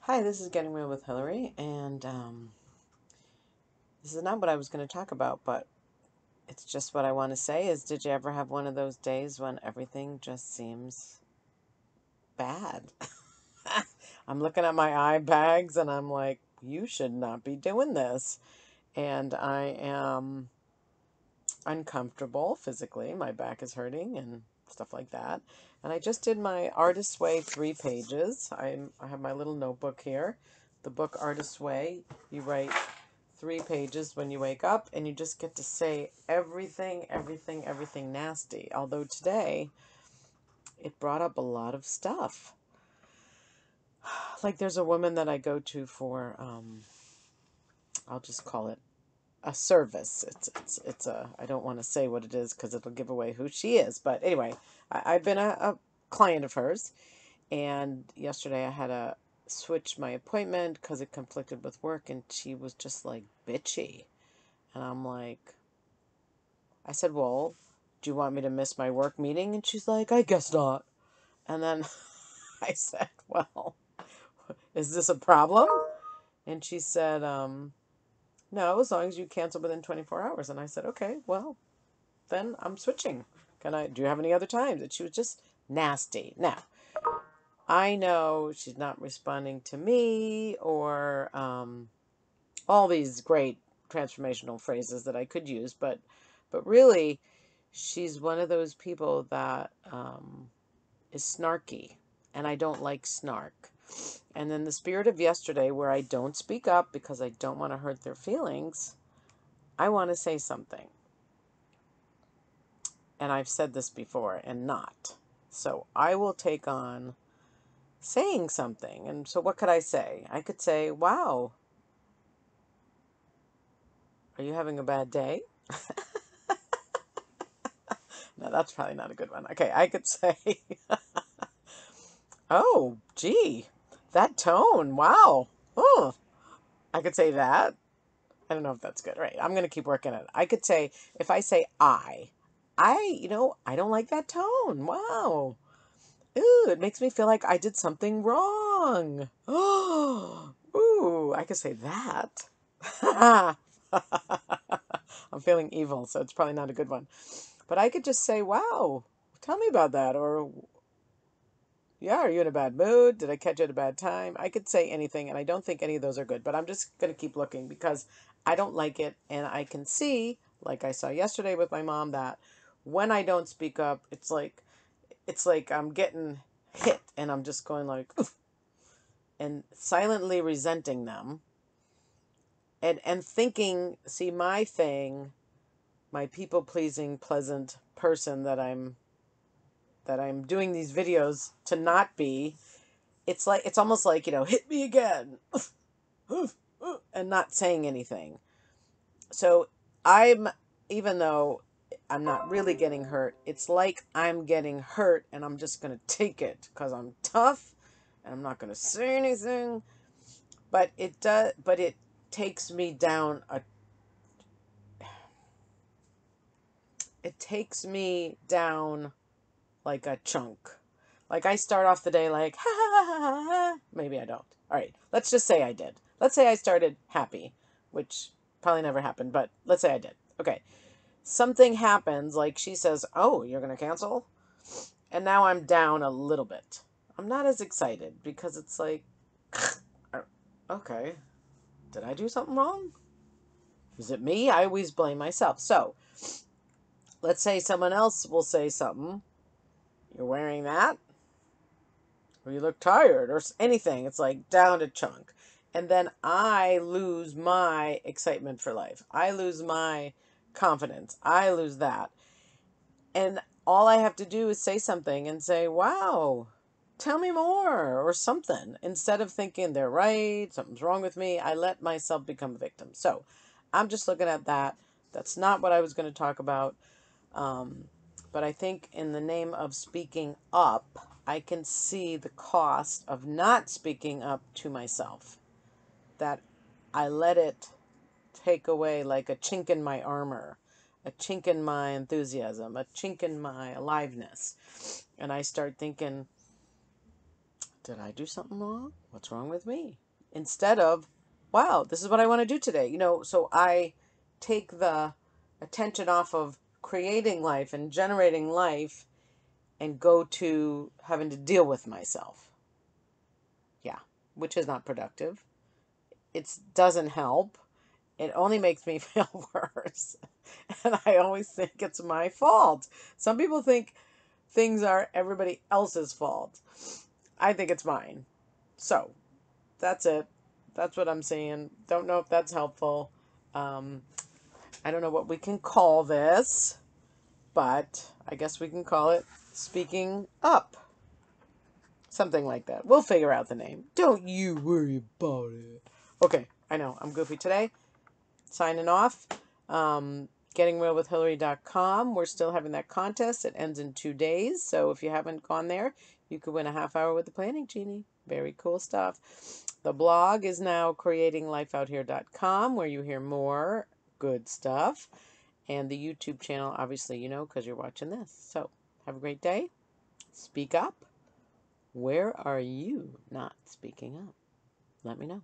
Hi, this is Getting Real with Hillary, and this is not what I was going to talk about, but it's just what I want to say is, did you ever have one of those days when everything just seems bad? I'm looking at my eye bags and I'm like, you should not be doing this. And I am uncomfortable physically. My back is hurting and stuff like that. And I just did my Artist's Way 3 pages. I have my little notebook here. The book Artist's Way, you write 3 pages when you wake up, and you just get to say everything, everything, everything nasty. Although today, it brought up a lot of stuff. Like there's a woman that I go to for, I'll just call it a service. It's a, I don't want to say what it is because it'll give away who she is. But anyway, I've been a client of hers, and yesterday I had to switch my appointment because it conflicted with work, and she was just like bitchy. And I'm like, I said, well, do you want me to miss my work meeting? And she's like, I guess not. And then I said, well, is this a problem? And she said, no, as long as you cancel within 24 hours. And I said, okay, well, then I'm switching. Do you have any other times? And she was just nasty. Now, I know she's not responding to me or all these great transformational phrases that I could use, but really, she's one of those people that is snarky, and I don't like snark. And in the spirit of yesterday, where I don't speak up because I don't want to hurt their feelings, I want to say something. And I've said this before and not. So I will take on saying something. And so what could I say? I could say, wow, are you having a bad day? No, that's probably not a good one. Okay, I could say, oh, gee, that tone, wow. Oh, I could say that. I don't know if that's good. Right. I'm going to keep working on it. I could say, if I say I don't like that tone. Wow. Ooh, it makes me feel like I did something wrong. Oh, ooh, I could say that. I'm feeling evil, so it's probably not a good one. But I could just say, wow, tell me about that. Or, yeah, are you in a bad mood? Did I catch you at a bad time? I could say anything, and I don't think any of those are good. But I'm just going to keep looking because I don't like it. And I can see, like I saw yesterday with my mom, that when I don't speak up, it's like I'm getting hit, and I'm just going like, oof, and silently resenting them, and thinking, see, my people pleasing, pleasant person that I'm doing these videos to not be. It's almost like, hit me again, and not saying anything. So I'm, even though I'm not really getting hurt, it's like I'm getting hurt, and I'm just going to take it because I'm tough, and I'm not going to say anything. But it takes me down a, it takes me down like a chunk. Like I start off the day like, ha ha ha ha ha. Maybe I don't. All right, let's just say I did. Let's say I started happy, which probably never happened, but let's say I did. Okay. Something happens, like she says, oh, you're going to cancel? And now I'm down a little bit. I'm not as excited because it's like, okay, did I do something wrong? Is it me? I always blame myself. So let's say someone else will say something. You're wearing that? Or you look tired, or anything. It's like down a chunk. And then I lose my excitement for life. I lose my confidence. I lose that. And all I have to do is say something and say, wow, tell me more, or something. Instead of thinking they're right, something's wrong with me, I let myself become a victim. So I'm just looking at that. That's not what I was going to talk about. Um, but I think in the name of speaking up, I can see the cost of not speaking up to myself. That I let it take away like a chink in my armor, a chink in my enthusiasm, a chink in my aliveness. And I start thinking, did I do something wrong? What's wrong with me? Instead of, wow, this is what I want to do today. So I take the attention off of creating life and generating life and go to having to deal with myself. Yeah, which is not productive. It doesn't help. It only makes me feel worse. And I always think it's my fault. Some people think things are everybody else's fault. I think it's mine. So that's it. That's what I'm saying. Don't know if that's helpful. Um, I don't know what we can call this, but I guess we can call it speaking up. Something like that. We'll figure out the name. Don't you worry about it. Okay, I know. I'm goofy today. Signing off. GettingRealWithHillary.com. We're still having that contest. It ends in 2 days. So if you haven't gone there, you could win a half hour with the Planning Genie. Very cool stuff. The blog is now creatinglifeouthere.com, where you hear more good stuff. And the YouTube channel, obviously, you know, because you're watching this. So have a great day. Speak up. Where are you not speaking up? Let me know.